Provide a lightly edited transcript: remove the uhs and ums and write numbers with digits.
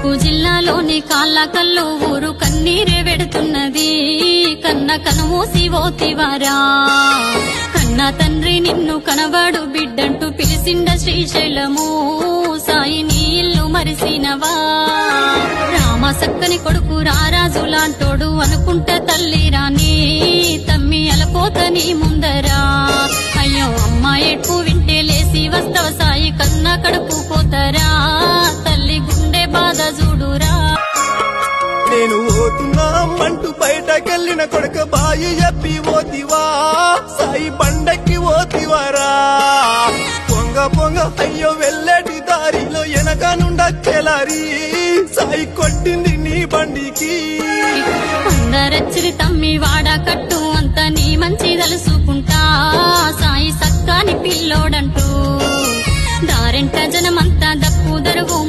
మెదకు జిల్లాలోని కాళ్ళకల్లు ఊరు కన్నీరే వెడుతున్నది. కన్న కనుమూసి ఓతివారా, కన్న తండ్రి నిన్ను కనబడు బిడ్డంటూ పిలిసిండ శ్రీశైలము. సాయి నీ ఇల్లు మరిసినవా, రామ సక్కని కొడుకు రారాజు లాంటోడు అనుకుంట తల్లి రాని తమ్మి అలపోత నీ ముందరా. అయ్యో అమ్మ ఎట్టు వింటే లేసి వస్తవ సాయి, కన్న కడుపు పోతరా తల్లి గుండె బాధ చూడురా. నేను ఓతున్నా అంటూ బయటకెళ్ళిన కొడుక బాయి చెప్పి ఓతివా, సాయి బండకి ఓతివారా. పొంగ పొంగ అయ్యో వెళ్ళేటి దారిలో వెనక నుండెలారి సాయి కొట్టింది నీ బండికి. కొందరచ్చిరి తమ్మి వాడ కట్టు అంత నీ మంచి తలుసుకుంటా, సాయి సక్కాని పిల్లోడంటూ దారెంట జనమంతా దప్పు దరువు